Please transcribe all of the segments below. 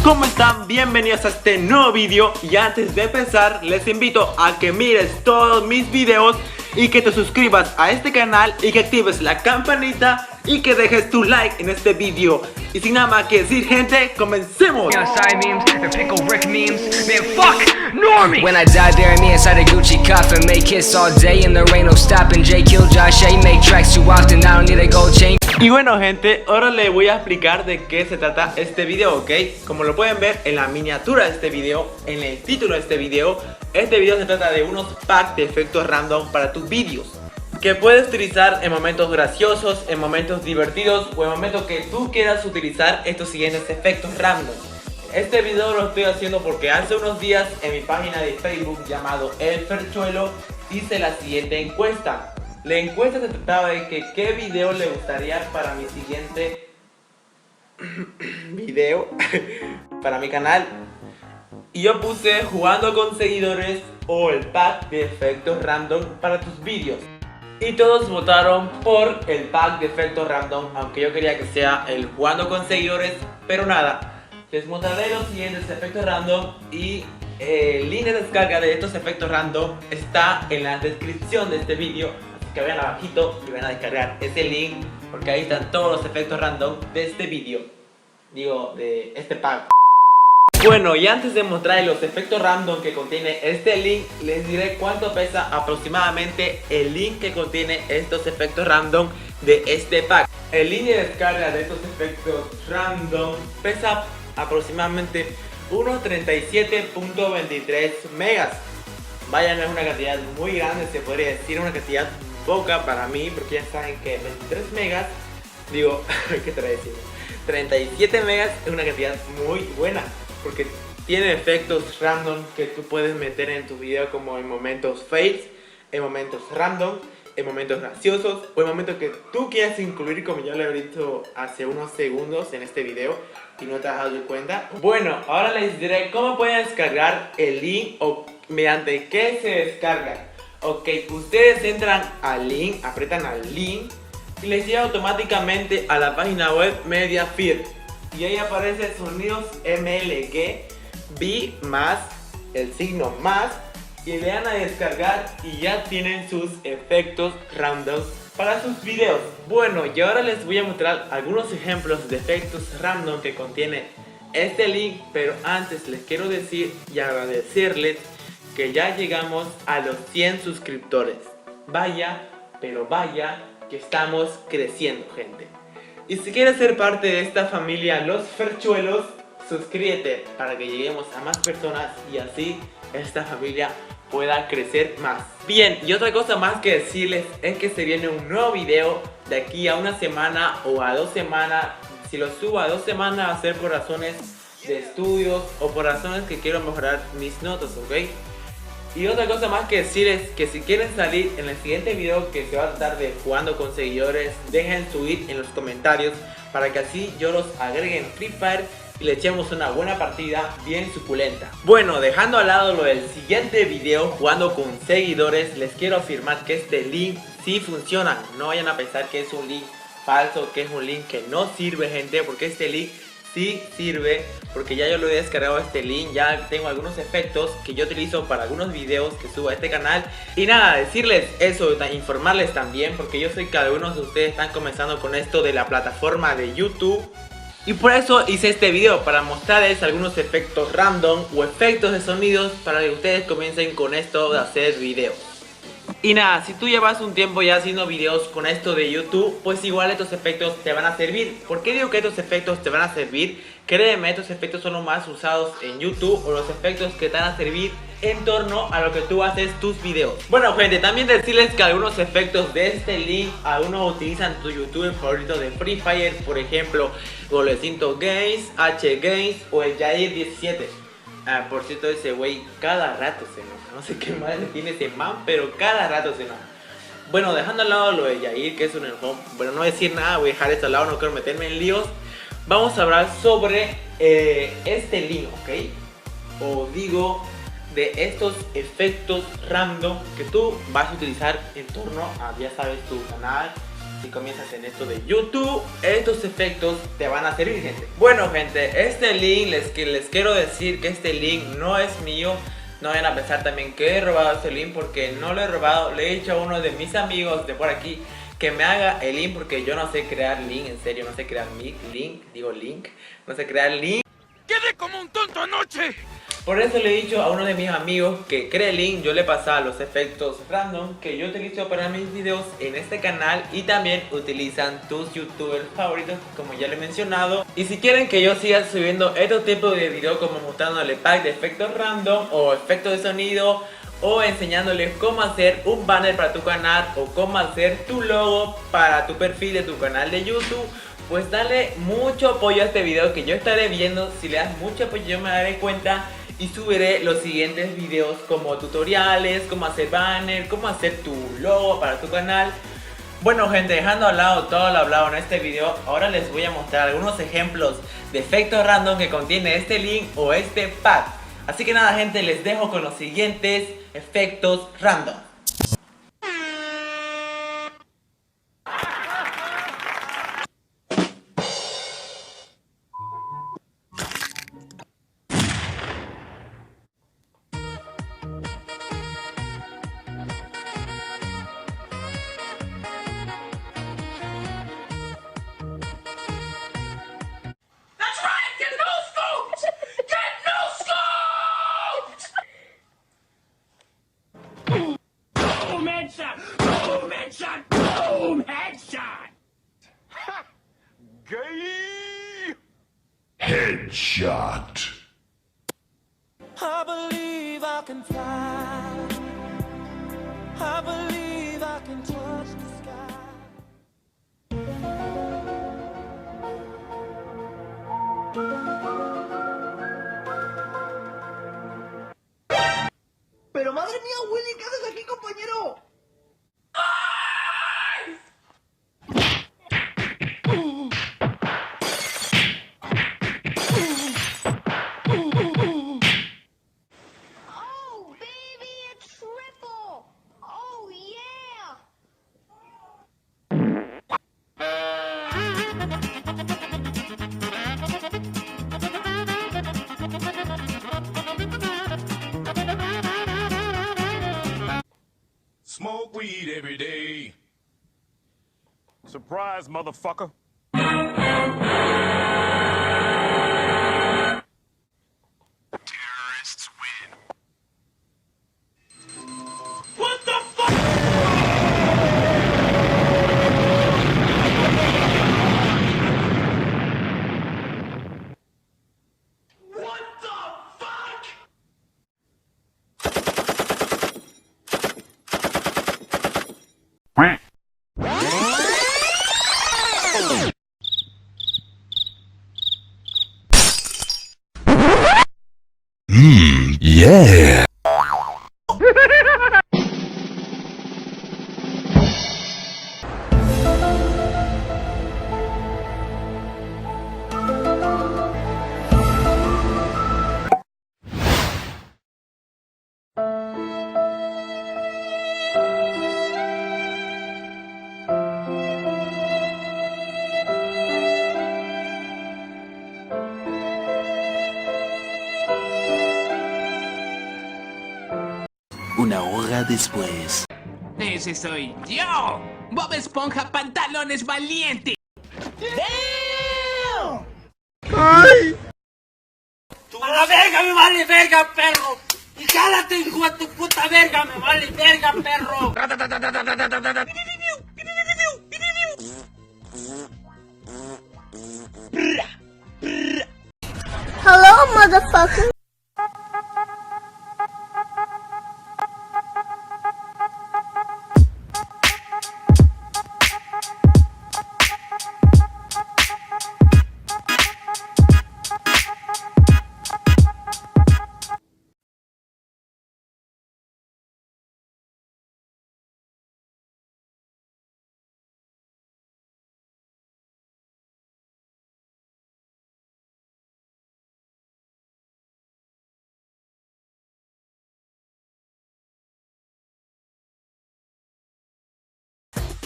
¿Cómo están? Bienvenidos a este nuevo vídeo. Y antes de empezar les invito a que mires todos mis videos y que te suscribas a este canal y que actives la campanita y que dejes tu like en este vídeo. Y sin nada más que decir, gente, comencemos. When I die, bury me inside a Gucci coffin. Make hits all day and there ain't no stopping. Jay kill Josh, A make tracks too often. I don't need a gold chain. Y bueno, gente, ahora les voy a explicar de qué se trata este video, ¿ok? Como lo pueden ver en la miniatura de este video, en el título de este video se trata de unos packs de efectos random para tus vídeos que puedes utilizar en momentos graciosos, en momentos divertidos o en momentos que tú quieras utilizar estos siguientes efectos random. Este video lo estoy haciendo porque hace unos días en mi página de Facebook llamado El Ferchuelo hice la siguiente encuesta. La encuesta se trataba de que qué video le gustaría para mi siguiente video para mi canal. Y yo puse jugando con seguidores o el pack de efectos random para tus vídeos. Y todos votaron por el pack de efectos random, aunque yo quería que sea el jugando con seguidores. Pero nada, les mostraré los siguientes efectos random y el link de descarga de estos efectos random está en la descripción de este vídeo. Que vean abajito y van a descargar ese link porque ahí están todos los efectos random de este vídeo. Digo, de este pack. Bueno, y antes de mostrarles los efectos random que contiene este link, les diré cuánto pesa aproximadamente el link que contiene estos efectos random de este pack. El link de descarga de estos efectos random pesa aproximadamente unos 37.23 megas. Vaya, no es una cantidad muy grande, se podría decir una cantidad poca para mí, porque ya saben que 23 megas, digo, ¿qué te voy a decir? 37 megas es una cantidad muy buena, porque tiene efectos random que tú puedes meter en tu video, como en momentos fails, en momentos random, en momentos graciosos, o en momentos que tú quieras incluir, como yo lo he visto hace unos segundos en este video y no te has dado cuenta. Bueno, ahora les diré cómo pueden descargar el link o mediante qué se descarga. Ok, ustedes entran al link, apretan al link y les lleva automáticamente a la página web MediaFirst. Y ahí aparece sonidos MLG, B más, el signo más, y le dan a descargar y ya tienen sus efectos random para sus videos. Bueno, y ahora les voy a mostrar algunos ejemplos de efectos random que contiene este link, pero antes les quiero decir y agradecerles que ya llegamos a los 100 suscriptores. Vaya, pero vaya que estamos creciendo, gente. Y si quieres ser parte de esta familia Los Ferchuelos, suscríbete para que lleguemos a más personas y así esta familia pueda crecer más. Bien, y otra cosa más que decirles es que se viene un nuevo video de aquí a una semana o a 2 semanas. Si lo subo a 2 semanas va a ser por razones de estudios o por razones que quiero mejorar mis notas, ¿ok? Y otra cosa más que decir es que si quieren salir en el siguiente video que se va a tratar de jugando con seguidores, dejen su hit en los comentarios para que así yo los agregue en Free Fire y le echemos una buena partida bien suculenta. Bueno, dejando al lado lo del siguiente video jugando con seguidores, les quiero afirmar que este link sí funciona. No vayan a pensar que es un link falso, que es un link que no sirve, gente, porque este link sí sirve, porque ya yo lo he descargado este link, ya tengo algunos efectos que yo utilizo para algunos videos que subo a este canal. Y nada, decirles eso, informarles también, porque yo sé que algunos de ustedes están comenzando con esto de la plataforma de YouTube. Y por eso hice este video, para mostrarles algunos efectos random o efectos de sonidos para que ustedes comiencen con esto de hacer videos. Y nada, si tú llevas un tiempo ya haciendo videos con esto de YouTube, pues igual estos efectos te van a servir. ¿Por qué digo que estos efectos te van a servir? Créeme, estos efectos son los más usados en YouTube, o los efectos que te van a servir en torno a lo que tú haces tus videos. Bueno, gente, también decirles que algunos efectos de este link, algunos utilizan tu youtuber favorito de Free Fire, por ejemplo, Golecinto Games, H Games o el Jair17. Por cierto, ese güey cada rato se enoja. No sé qué madre tiene ese man, pero cada rato se enoja. Bueno, dejando al lado lo de Jair, que es un enojón. Bueno, no voy a decir nada, voy a dejar esto al lado, no quiero meterme en líos. Vamos a hablar sobre este link, ¿ok? O digo, de estos efectos random que tú vas a utilizar en torno a, ya sabes, tu canal, si comienzas en esto de YouTube, estos efectos te van a servir, gente. Bueno, gente, este link, les quiero decir que este link no es mío. No vayan a pensar también que he robado este link, porque no lo he robado. Le he dicho a uno de mis amigos de por aquí que me haga el link, porque yo no sé crear link, en serio, no sé crear link, no sé crear link. ¡Quedé como un tonto anoche! Por eso le he dicho a uno de mis amigos que cree el link. Yo le pasaba los efectos random que yo utilizo para mis videos en este canal, y también utilizan tus youtubers favoritos, como ya le he mencionado. Y si quieren que yo siga subiendo estos tipos de videos, como mostrándole pack de efectos random o efectos de sonido, o enseñándoles cómo hacer un banner para tu canal, o cómo hacer tu logo para tu perfil de tu canal de YouTube, pues dale mucho apoyo a este video, que yo estaré viendo. Si le das mucho apoyo, yo me daré cuenta y subiré los siguientes videos como tutoriales, cómo hacer banner, cómo hacer tu logo para tu canal. Bueno, gente, dejando al lado todo lo hablado en este video, ahora les voy a mostrar algunos ejemplos de efectos random que contiene este link o este pack. Así que nada, gente, les dejo con los siguientes efectos random. Boom headshot! Boom headshot! Boom headshot! Ha! Gay! Headshot. I believe I can fly. I believe I can touch the sky. Pero madre mía, Willy, ¿qué haces aquí, compañero? Oh, baby, a triple! Oh, yeah! Smoke weed every day. Surprise, motherfucker. Terrorists win. What the fuck? What the fuck? Yeah. Una hora después. Ese soy yo, Bob Esponja Pantalones Valiente. ¡A la verga, me vale verga, perro! ¡Y cállate, hijo de tu puta verga, me vale verga, perro! Hello, motherfucker!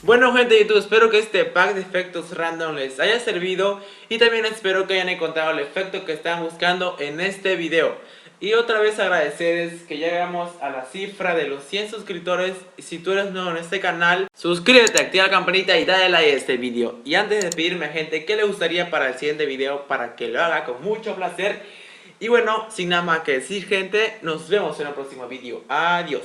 Bueno, gente de YouTube, espero que este pack de efectos random les haya servido y también espero que hayan encontrado el efecto que están buscando en este video. Y otra vez agradecerles que llegamos a la cifra de los 100 suscriptores. Y si tú eres nuevo en este canal, suscríbete, activa la campanita y dale like a este video. Y antes de despedirme, gente, ¿qué le gustaría para el siguiente video? Para que lo haga con mucho placer. Y bueno, sin nada más que decir, gente, nos vemos en el próximo video. Adiós.